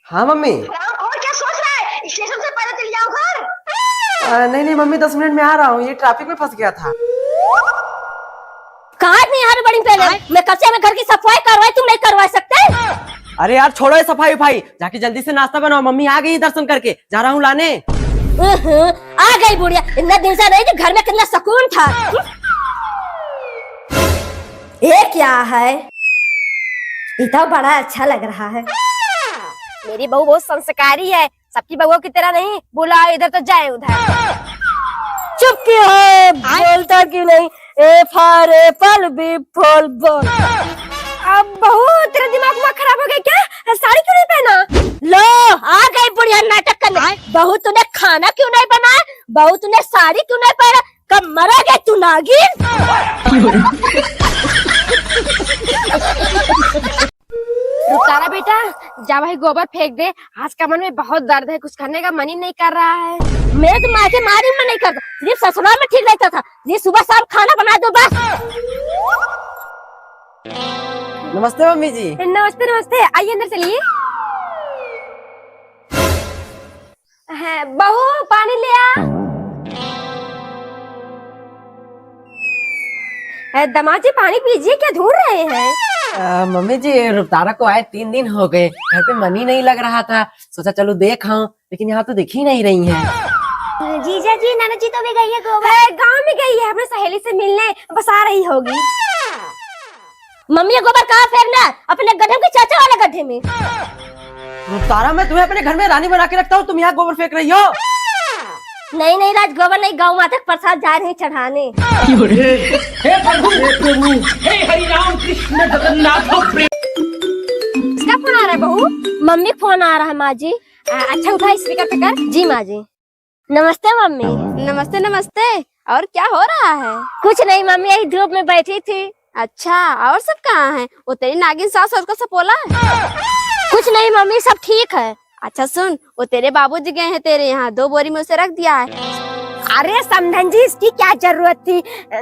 हाँ मम्मी। और क्या सोच रहा है, स्टेशन से पहले चले जाओ घर। नहीं नहीं मम्मी, 10 मिनट में आ रहा हूँ, ये ट्रैफिक में फंस गया था। कहा नहीं आ रही बड़ी पहले, मैं कब से मैं घर की सफाई करवाई, तुम नहीं करवा सकते? अरे यार छोड़ो ये सफाई उफाई, जाके जल्दी से नाश्ता बनाओ, मम्मी आ गई दर्शन करके, जा रहा हूँ लाने। आ गई बुढ़िया, इतना दिन से रही थी घर में, कितना सुकून था। ये क्या है, ये तो बड़ा अच्छा लग रहा है। मेरी बहू बहुत संस्कारी है, सबकी बहुओं की तरह नहीं, बोला इधर तो जाए उधर। चुप क्यों है, बोलता क्यों नहीं? A for apple, B for ball. अब बहू तेरा दिमाग खराब हो गया क्या, साड़ी क्यों नहीं पहना? लो आ गई बुढ़िया नाटक करने। बहू तूने खाना क्यों नहीं बनाया, बहू तूने साड़ी क्यों नहीं पहना, कब मरोगे तू नागिन? रुकारा बेटा, जा भाई गोबर फेंक दे, आज का मन में बहुत दर्द है, कुछ करने का मन ही नहीं कर रहा है। मेरे तो माँ के मारी में नहीं करता, सिर्फ ससुराल में ठीक रहता था, ये सुबह शाम खाना बना दो बस। नमस्ते मम्मी जी। नमस्ते नमस्ते, आइए अंदर चलिए। बहू पानी ले आ। दामाद जी पानी पीजिए, क्या ढूंढ रहे हैं? मम्मी जी रुतारा को आए 3 दिन हो गए, घर पे मन ही नहीं लग रहा था, सोचा चलो देख आऊं, लेकिन यहाँ तो दिख ही नहीं रही हैं। जीजा जी नाना जी तो भी गई है गोबर, गाँव में गई है अपने सहेली से मिलने, बस आ रही होगी। मम्मी ये गोबर कहाँ फेंकना है, अपने गड्ढे के चाचा वाले गड्ढे में। रुतारा मैं तुम्हें अपने घर में रानी बना के रखता हूँ, तुम यहाँ गोबर फेंक रही हो। नहीं नहीं राज, गोबर नहीं, गौ माता प्रसाद जा रहे चढ़ाने। हे प्रभु हे हरि राम कृष्ण जगन्नाथ प्रेम। किसका फोन आ रहा है बहू? मम्मी फोन आ रहा है माँ जी। अच्छा उठा स्पीकर पे कर। जी माँ जी। नमस्ते मम्मी। नमस्ते नमस्ते, और क्या हो रहा है? कुछ नहीं मम्मी, यही धूप में बैठी थी। अच्छा, और सब कहाँ हैं? वो तेरी नागिन सास और उसका सपोला है? कुछ नहीं मम्मी, सब ठीक है। अच्छा सुन, वो तेरे बाबूजी गए हैं तेरे यहाँ, 2 बोरी में उसे रख दिया है। अरे समधन जी, इसकी क्या जरूरत थी,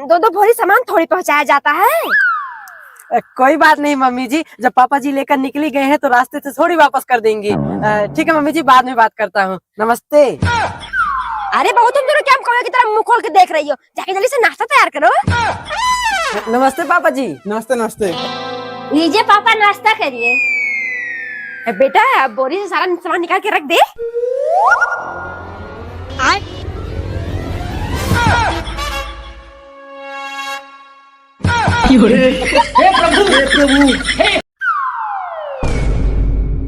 2-2 बोरी सामान थोड़ी पहुँचाया जाता है। कोई बात नहीं मम्मी जी, जब पापा जी लेकर निकली गए हैं तो रास्ते से थोड़ी वापस कर देंगी। ठीक है मम्मी जी, बाद में बात करता हूँ, नमस्ते। अरे बहू तुम दोनों क्या कौवे की तरह मुंह खोल के देख रही हो, जाके जल्दी से नाश्ता तैयार करो। नमस्ते पापा जी। नमस्ते नमस्ते। लीजिए पापा नाश्ता करिए। बेटा अब बोरी से सारा सामान निकाल के रख दे। हे प्रभु हे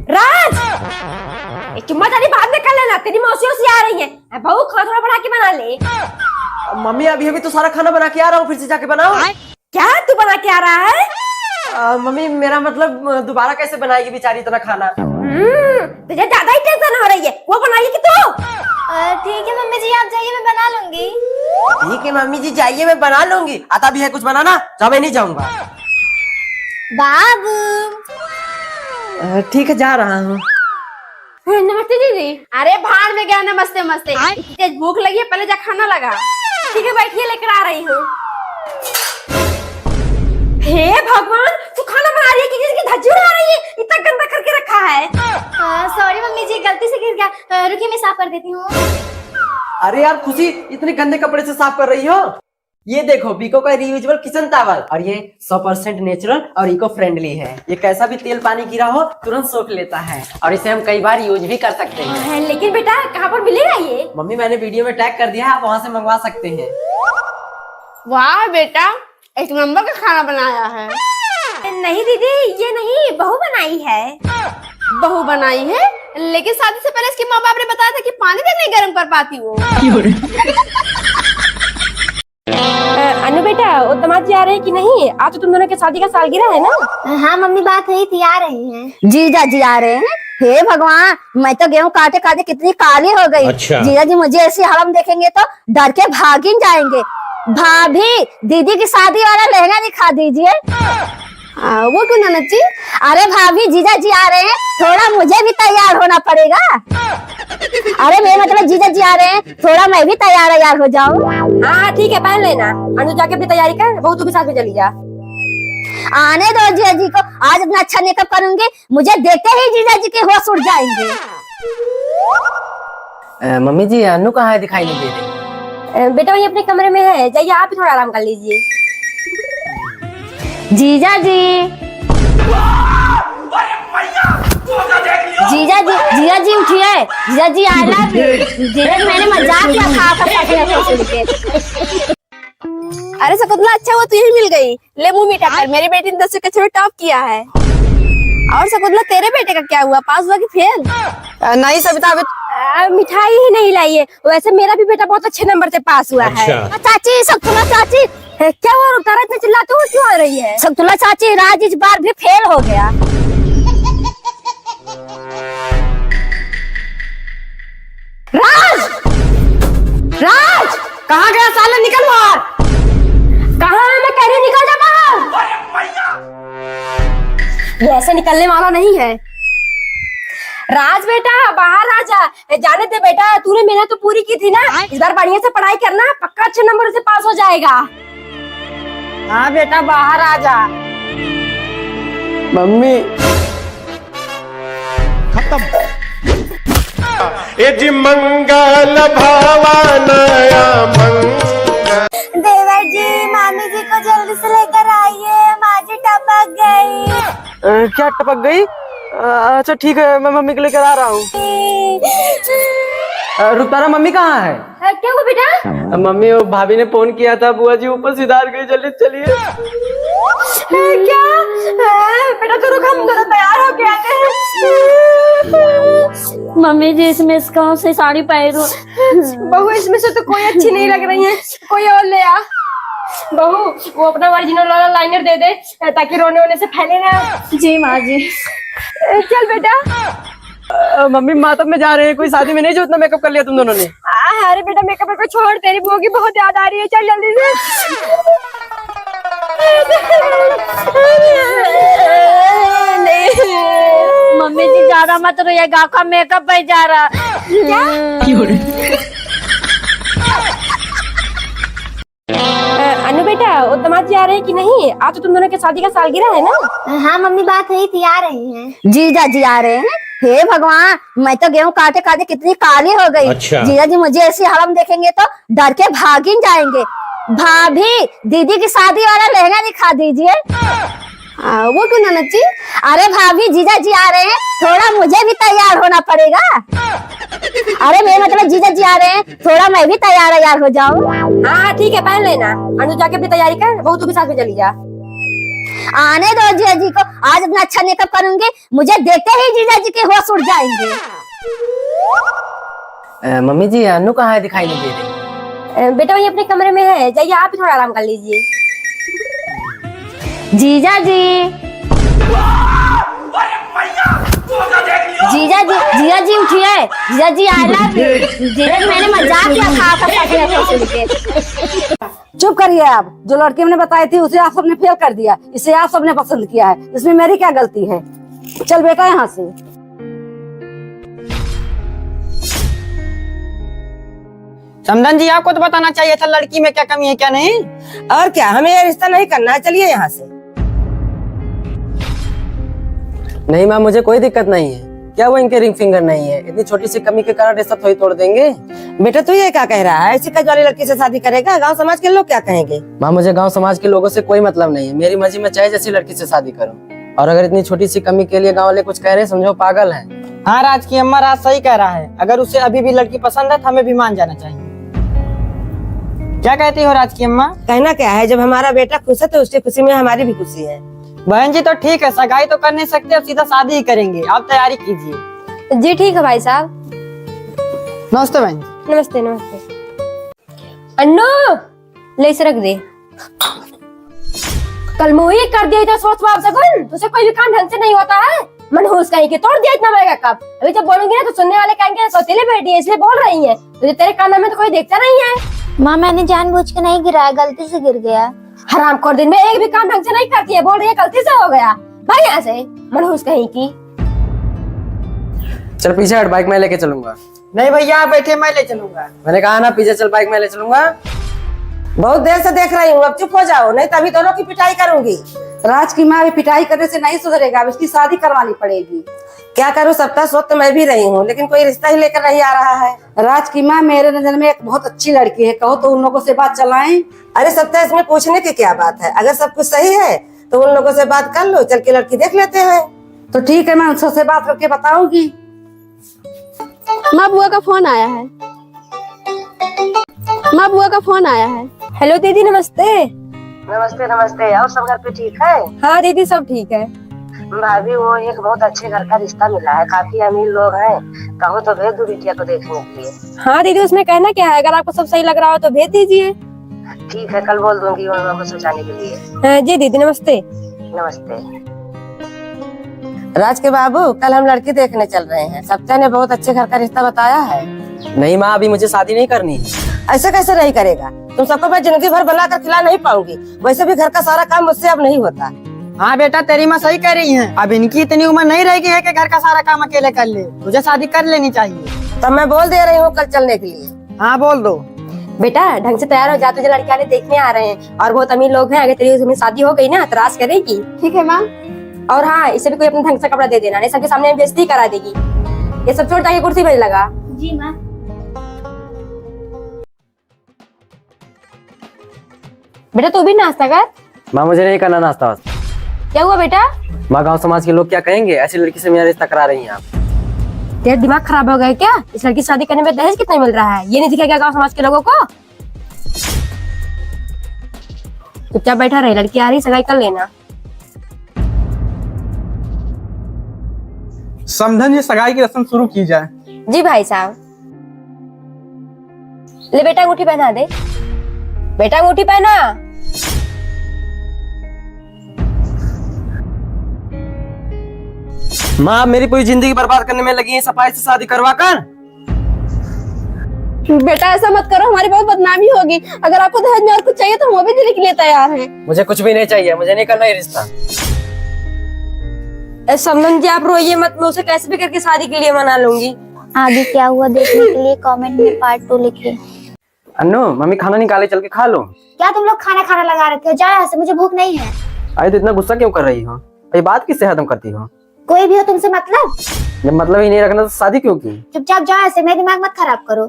राज, चुम्मा तारी बाद में कर लेना, तेरी मौसी उसी आ रही है। बहू खाना थोड़ा बढ़ा के बना ले। मम्मी अभी अभी तो सारा खाना बना के आ रहा हूँ, फिर से जाके बनाओ। क्या तू बना के आ रहा है? मम्मी मेरा मतलब दोबारा कैसे बनाएगी बेचारी इतना खाना। तुझे ज्यादा ही टेंशन हो रही है, वो बनाएगी कि तू? ठीक है मम्मी जी, आप जाइए, मैं बना लूंगी। ठीक है मम्मी जी जाइए, मैं बना लूंगी। आता भी है कुछ बनाना? जा, मैं नहीं जाऊंगा। बाबू ठीक है जा रहा हूँ। नमस्ते दीदी। अरे भाड़ में गया, नमस्ते नमस्ते। इतनी भूख लगी है, पहले जा खाना लगा। ठीक है बैठिए, लेकर आ रही हूँ। हे भगवान, तू खाना बना रही है कि किसी की धज्जी उड़ा रही है? इतना गंदा करके रखा है। सॉरी मम्मी जी, गलती से गिर गया, रुकिए मैं साफ कर देती हूँ। अरे यार खुशी, इतने गंदे कपड़े से साफ कर रही हो? ये देखो बीको का रियूजेबल किचन टॉवल, और ये 100% नेचुरल और इको फ्रेंडली है। ये कैसा भी तेल पानी गिरा हो तुरंत सोख लेता है, और इसे हम कई बार यूज भी कर सकते हैं। लेकिन बेटा कहाँ पर मिलेगा ये? मम्मी मैंने वीडियो में टैग कर दिया है, आप वहाँ से मंगवा सकते हैं। वाह बेटा, एक नंबर का खाना बनाया है। नहीं दीदी, ये नहीं, बहू बनाई है। बहू बनाई है, लेकिन शादी से पहले इसके माँ बाप ने बताया था कि पानी तक नहीं गर्म कर पाती वो। अनु बेटा, वो दामाद जी आ रहे हैं कि नहीं? आज तो तुम दोनों की शादी का सालगिरह है ना? हाँ मम्मी, बात हुई थी, आ रही हैं। जीजा जी आ रहे हैं। हे भगवान, मैं तो गेहूं काटे काटे कितनी काली हो गई। अच्छा। जीजा जी मुझे ऐसी हालत देखेंगे तो डर के भाग ही जाएंगे। भाभी, दीदी की शादी वाला लहंगा दिखा दीजिए। वो क्यों ननद जी? अरे भाभी, जीजा जी आ रहे हैं, थोड़ा मुझे भी तैयार होना पड़ेगा। अरे मेरे मतलब जीजा जी आ रहे हैं, थोड़ा मैं भी तैयार हो जाऊं। हाँ ठीक है, पहन लेना। अनु जाके अपनी तैयारी कर, बहू तू भी साथ में चली जा। आने दो जीजा जी को, आज अपना अच्छा मेकअप करूंगी, मुझे देखते ही जीजा जी के होश उड़ जाएंगे। मम्मी जी अनु कहाँ है, दिखाई नहीं दे रही। बेटा वही अपने कमरे में है, जाइए आप भी थोड़ा आराम कर लीजिए। जीजा जी, जीजा जी, जीजा जी उठिए, जीजा जी आई लव यू। जीजा जी मैंने मजाक किया था सुन के। अरे शकुंतला अच्छा हुआ तू यही मिल गई, ले मुंह मीठा कर, मेरी बेटी ने 10 के कक्षे में टॉप किया है। और शकुंतला तेरे बेटे का क्या हुआ, पास हुआ कि फेल? नहीं सविता, अभी मिठाई ही नहीं लाई है, वैसे मेरा भी बेटा बहुत अच्छे नंबर से पास हुआ है। चाची, शकुंतला चाची, क्या हुआ रुकतारा, इतने चिल्लाते हो क्यों आ रही है? शकुंतला चाची, राज इस बार भी फेल हो गया। राज, राज कहाँ गया साले, निकल बाहर। कहाँ है, मैं कह रही निकल जा बाहर। ये ऐसे निकलने वाला नहीं है। राज बेटा बाहर आ जा, जाने दे बेटा, तूने मेहनत तो पूरी की थी ना, इस बार बढ़िया से पढ़ाई करना, पक्का अच्छे नंबर से पास हो जाएगा। हाँ बेटा बाहर आ जा। मम्मी ये जी मंगल भावानया मंगल। देवर जी, मामी जी को जल्दी से लेकर आइए, माँ जी टपक गई। क्या टपक गई? अच्छा ठीक है, मैं मम्मी को लेकर आ रहा हूँ। रुतारा मम्मी कहाँ है? क्या हुआ बेटा? मम्मी वो भाभी ने फोन किया था, बुआ जी ऊपर सुधार गई, जल्दी चलिए। क्या बेटा, तो रुक, हम दोनों तैयार हो गया थे। मम्मी जी इसमें कौन सी साड़ी पहनूं? बहू इसमें से तो कोई अच्छी नहीं लग रही है, कोई और ले आ। बहू वो अपना ओरिजिनल वाला लाइनर दे दे, ताकि रोने वोने से फैले ना। जी माँ जी। चल बेटा। मम्मी मातम में जा रहे हैं, कोई शादी में नहीं जो इतना मेकअप कर लिया तुम दोनों ने। अरे बेटा मेकअप को छोड़, तेरी बुआ की बहुत याद आ रही है, चल जल्दी से। मम्मी जी ज्यादा मत रोइए, गाँव का मेकअप पे जा रहा। अनु बेटा वो दामाद जी आ रहे हैं कि नहीं? आज तो तुम दोनों की शादी का सालगिरह है ना? हाँ मम्मी, बात हुई थी, आ रही हैं। जीजा जी आ रहे हैं। हे भगवान, मैं तो गेहूं काटे काटे कितनी काली हो गई। अच्छा। जीजा जी मुझे ऐसी हालत देखेंगे तो डर के भाग ही जाएंगे। भाभी, दीदी की शादी वाला लहंगा दिखा दीजिए। वो क्यों ननद जी? अरे भाभी, जीजा जी आ रहे हैं, थोड़ा मुझे भी तैयार होना पड़ेगा। अरे मेरे मतलब जीजा जी आ रहे हैं, थोड़ा मैं भी तैयार हो जाऊं। हाँ ठीक है, पहन लेना। अनु जाके अपनी तैयारी कर, बहू तू भी साथ में चली जा। आने दो जीजा जी को, आज अपना अच्छा मेकअप करूंगी, मुझे देखते ही जीजा जी के होश उड़ जाएंगे। मम्मी जी अनु कहाँ है, दिखाई नहीं दे रही। बेटा वही अपने कमरे में है, जाइए आप भी थोड़ा आराम कर लीजिए। जीजा जी, जीजा जी, जीजा जी उठिए, जीजा जी आई लव यू। जीजा जी मैंने मजाक किया था सुन के। चुप करिए आप, जो लड़की हमने बताई थी उसे आप सबने फेल कर दिया, इसे आप सबने पसंद किया है, इसमें मेरी क्या गलती है? चल बेटा यहाँ से। समधन जी आपको तो बताना चाहिए था लड़की में क्या कमी है क्या नहीं। और क्या, हमें ये रिश्ता नहीं करना है, चलिए यहाँ से। नहीं मैम, मुझे कोई दिक्कत नहीं है। क्या वो इनके रिंग फिंगर नहीं है? इतनी छोटी सी कमी के कारण रिश्ता थोड़ी तोड़ देंगे। बेटा तू ये क्या कह रहा है? ऐसी कज वाली लड़की से शादी करेगा? गांव समाज के लोग क्या कहेंगे? माँ मुझे गांव समाज के लोगों से कोई मतलब नहीं है, मेरी मर्जी में चाहे जैसी लड़की से शादी करूं। और अगर इतनी छोटी सी कमी के लिए गांव वाले कुछ कह रहे हैं, समझो पागल है। हाँ राज की अम्मा, राज सही कह रहा है। अगर उसे अभी भी लड़की पसंद है तो हमें भी मान जाना चाहिए। क्या कहती हो राज की अम्मा? कहना क्या है, जब हमारा बेटा खुश है तो उसकी खुशी में हमारी भी खुशी है। बहन जी तो ठीक है, सगाई तो कर नहीं सकते, अब सीधा शादी ही करेंगे, आप तैयारी कीजिए। जी ठीक है भाई साहब। नमस्ते बहन जी। नमस्ते नमस्ते। अन्नू ले इसे रख दे। कल मुझे कर दिया था सोच बाप सगुन, तुझे कोई भी काम ढंग से नहीं होता है। मनहूस कहीं के तोड़ दिया इतना बड़ा कप। अभी जब बोलूंगी ना तो सुनने वाले कहेंगे सौतेली बेटी है इसलिए बोल रही है, तुझे तेरे कानों में तो कोई देखता नहीं है। माँ मैंने जानबूझ के नहीं गिराया, गलती से गिर गया। हराम खोर, दिन में एक भी काम ढंग से नहीं करती है, बोल रही है गलती से हो गया। भाई यहाँ से, मनहूस कहीं की। चल पीछे हट, बाइक मैं लेके चलूंगा। नहीं भैया आप बैठे, मैं ले चलूंगा। मैंने कहा ना पीछे चल, बाइक मैं ले चलूंगा। बहुत देर से देख रही हूँ, अब चुप हो जाओ, नहीं तभी दोनों की पिटाई करूंगी। राज की माँ अभी पिटाई करने से नहीं सुधरेगा, अब इसकी शादी करवानी पड़ेगी। क्या करूं, सबका सोच तो मैं भी रही हूँ, लेकिन कोई रिश्ता ही लेकर नहीं आ रहा है। राज की माँ मेरे नजर में एक बहुत अच्छी लड़की है, कहो तो उन लोगों से बात चलाएं। अरे सत्या, इसमें पूछने की क्या बात है? अगर सब कुछ सही है तो उन लोगों से बात कर लो, चल के लड़की देख लेते हैं। तो ठीक है, मैं उनसे बात करके बताऊंगी। माँ बुआ का फोन आया है। माँ बुआ का फोन आया है। हेलो दीदी, नमस्ते। नमस्ते नमस्ते। और सब घर पे ठीक है? हाँ दीदी, सब ठीक है। भाभी, वो एक बहुत अच्छे घर का रिश्ता मिला है, काफी अमीर लोग हैं, कहो तो भेज दो बिटिया को देखने के लिए। हाँ दीदी, उसमें कहना क्या है, अगर आपको सब सही लग रहा हो तो भेज दीजिए। ठीक है, कल बोल दूंगी उन लोगों को समझाने के लिए। जी दीदी, नमस्ते। नमस्ते। राज के बाबू, कल हम लड़की देखने चल रहे हैं। सत्या ने बहुत अच्छे घर का रिश्ता बताया है। नहीं माँ, अभी मुझे शादी नहीं करनी है। ऐसा कैसे नहीं करेगा? तुम सबको मैं जिंदगी भर बना कर खिला नहीं पाऊंगी, वैसे भी घर का सारा काम मुझसे अब नहीं होता। हाँ बेटा, तेरी माँ सही कह रही है। अब इनकी इतनी उम्र नहीं रहेगी है कि घर का सारा काम अकेले कर ले। तुझे शादी कर लेनी चाहिए। तब मैं बोल दे रही हूँ कल चलने के लिए। हाँ बोल दो। बेटा ढंग से तैयार हो जा, तुझे लड़के वाले देखने आ रहे हैं और बहुत अमीर लोग हैं। अगर तेरी उसमें शादी हो गई ना तो राज करेगी। ठीक है माँ। और हाँ, इसे भी कोई अपना ढंग से कपड़ा दे देना, नहीं सबके सामने बेइज्जती करा देगी। ये सब छोड़ जाके कुर्सी पे लगा। जी माँ। बेटा तू भी नाश्ता कर। माँ मुझे नहीं करना नाश्ता। क्या हुआ बेटा? माँ, गाँव समाज के लोग क्या कहेंगे? ऐसी लड़की से मेरा रिश्ता करा रही हैं आप। तेरा दिमाग खराब हो गया क्या? इस लड़की से शादी करने में दहेज कितना मिल रहा है, ये नहीं दिखेगा गाँव समाज के लोगों को? चुपचाप बैठा रहे, लड़की आ रही, सगाई कर लेना। समधन जी, सगाई की रस्म शुरू की जाए। जी भाई साहब। ले बेटा, अंगूठी पहना दे। बेटा अंगूठी पहना। माँ, आप मेरी पूरी जिंदगी बर्बाद करने में लगी हैं सफाई से शादी करवा कर। बेटा ऐसा मत करो, हमारी बहुत बदनामी होगी। अगर आपको दहेज में और कुछ चाहिए तो वो भी देने के लिए तैयार है। मुझे कुछ भी नहीं चाहिए, मुझे नहीं करना ये रिश्ता। समन जी, आप रोइए मत, मैं उसे कैसे भी करके शादी के लिए मना लूंगी। आगे क्या हुआ देखने के लिए कमेंट में पार्ट 2 लिखिए। अन्नू, मम्मी खाना निकाले, चल के खा लो। क्या तुम लोग खाना खाना लगा रखे हो? जाओ यहाँ से, मुझे भूख नहीं है। अरे तो इतना गुस्सा क्यों कर रही हो? ये बात किससे खत्म करती हो? कोई भी हो तुमसे मतलब? जब मतलब ही नहीं रखना तो शादी क्यों की? चुपचाप जाओ यहाँ से, मेरा दिमाग मत खराब करो।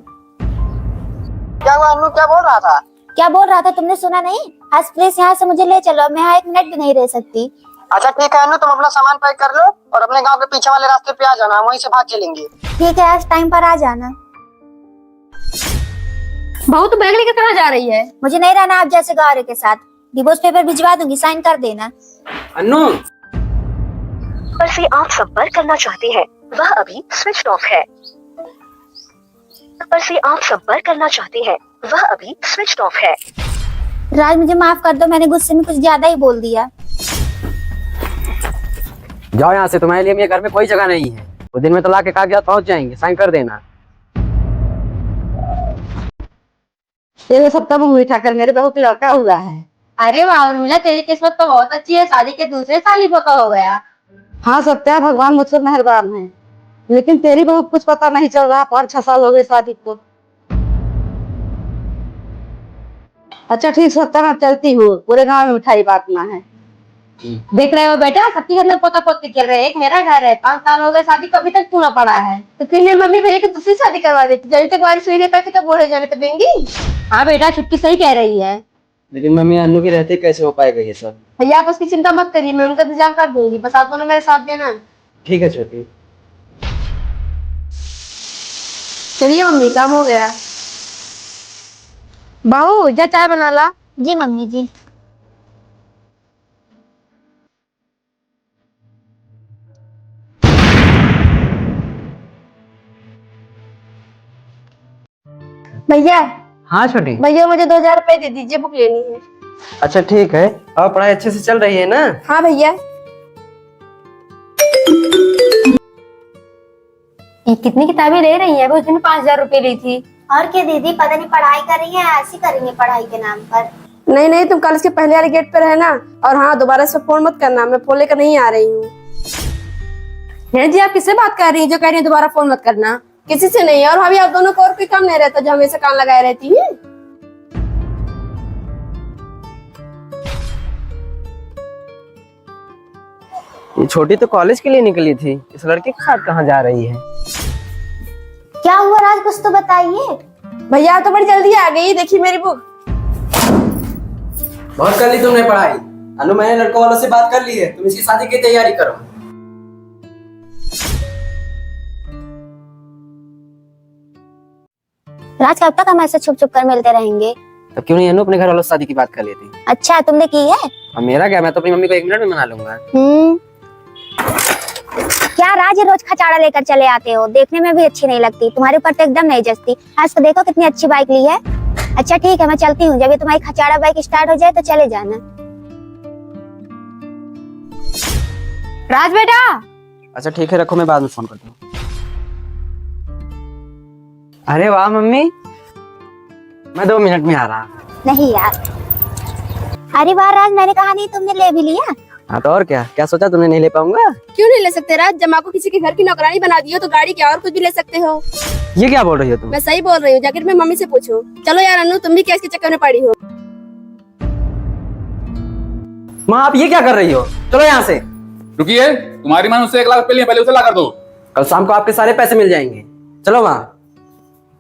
क्या हुआ अन्नू, क्या बोल रहा था? क्या बोल रहा था तुमने सुना नहीं? आज प्लीज यहाँ से मुझे ले चलो, मैं यहाँ 1 मिनट भी नहीं रह सकती। अच्छा ठीक है अन्नू, तुम अपना सामान पैक कर लो और अपने गांव के पीछे वाले रास्ते पे आ जाना, वहीं से भाग चलेंगे। ठीक है, आज टाइम पर आ जाना। बहू तो बैग लेकर कहाँ जा रही है? मुझे नहीं रहना आप जैसे गौरे के साथ। डिवोर्स पेपर भिजवा दूंगी, साइन कर देना। अन्नू, पर से आप संपर्क करना चाहते हैं वह अभी स्विच ऑफ है। पर से आप संपर्क करना चाहते हैं वह अभी स्विच ऑफ है। राज मुझे माफ कर दो, मैंने गुस्से में कुछ ज्यादा ही बोल दिया। जाओ यहाँ से, तुम्हारे लिए मेरे घर में कोई जगह नहीं है। वो दिन में तलाक के कागजात पहुंच जाएंगे, साइन कर देना। ये सब तब हुई ठाकर, मेरे बहू की लड़का हुआ है। अरे वाह उर्मिला, तेरी किस्मत तो बहुत अच्छी है, शादी के दूसरे साल ही पका हो गया। हाँ सत्या, भगवान मुझसे मेहरबान है, लेकिन तेरी बहू कुछ पता नहीं चल रहा। 5-6 साल हो गए शादी को। अच्छा ठीक सत्या, मैं चलती हूँ, पूरे गांव में मिठाई बांटना है। देख रहे हो बेटा, सबके घर में पोता पोती खेल रहे हैं, एक मेरा घर है, 5 साल हो गए शादी को, अभी तक पूरा पड़ा है। तो फिर मेरी मम्मी भैया की दूसरी शादी करवा देती, जब तक बारिश हुई नहीं करती तो बूढ़े जाने तो देंगी। हाँ बेटा, छुट्टी सही कह रही है। लेकिन मम्मी, अन्नू की रहते कैसे हो पाएगा ये सब? भैया आप उसकी चिंता मत करिए, मैं उनका इंतजाम कर दूंगी, बस आप दोनों मेरे साथ देना। ठीक है छोटी। चलिए मम्मी, काम हो गया। बहू जा चाय बना ला। जी मम्मी जी। भैया, हाँ छोटी। भैया मुझे 2000 रुपए दे दीजिए, बुक लेनी है। अच्छा ठीक है। और पढ़ाई अच्छे से चल रही है ना? हाँ भैया। ये कितनी किताबें ले रही है? उसने 5000 रुपए ली थी। और क्या दीदी, पता नहीं पढ़ाई कर रही है, ऐसी करेंगे पढ़ाई के नाम पर। नहीं नहीं, तुम कल के पहले वाले गेट पे रहना, और हाँ दोबारा से फोन मत करना, मैं फोन लेकर नहीं आ रही हूँ। जी आप किससे बात कर रही हैं जो कह रही है दोबारा फोन मत करना? किसी से नहीं। और भाभी आप दोनों को और कोई काम नहीं रहता जो हमेशा कान लगाए रहती है? ये छोटी तो कॉलेज के लिए निकली थी, इस लड़के के साथ कहाँ जा रही है? क्या हुआ राज, कुछ तो बताइए। भैया आप तो बड़ी जल्दी आ गई, देखिए मेरी बुक। बहुत कर ली तुमने पढ़ाई। अनु, मैंने लड़कों वालों से बात कर ली है, तुम इसकी शादी की तैयारी करो। राज कब तक हम ऐसे छुप छुप कर मिलते रहेंगे? तब क्यों नहीं अनु अपने घर वालों से शादी की बात कर लेती? अच्छा तुमने की है? अब मेरा क्या, मैं तो अपनी मम्मी को 1 मिनट में मना लूंगा। क्या राज, ये रोज खचाड़ा लेकर चले आते हो, देखने में भी अच्छी नहीं लगती, तुम्हारे ऊपर तो एकदम नहीं जचती। आज तो देखो कितनी अच्छी बाइक ली है। अच्छा ठीक है, मैं चलती हूँ, जब ये तुम्हारी खचाड़ा बाइक स्टार्ट हो जाए तो चले जाना। राज बेटा। अच्छा ठीक है, रखो, मैं बाद में फोन करता हूँ। अरे वाह मम्मी, मैं 2 मिनट में आ रहा। नहीं यार। अरे वाह राज, मैंने कहा नहीं, तुमने ले भी लिया। हाँ तो और क्या सोचा तुमने नहीं ले पाऊंगा? क्यों नहीं ले सकते राज, जब आपको किसी के घर की नौकरानी बना दी हो तो गाड़ी क्या और कुछ भी ले सकते हो। ये क्या बोल रही हो तुम? मैं सही बोल रही हूँ, जाकर मैं मम्मी से पूछूं। चलो यार अनु, तुम भी क्या इसके चक्कर में पड़ी हो? माँ आप ये क्या कर रही हो? चलो यहाँ से। रुकिए, तुम्हारी मां उससे 1 लाख रुपए लिए, पहले उसे ला कर दो। कल शाम को आपके सारे पैसे मिल जाएंगे। चलो माँ।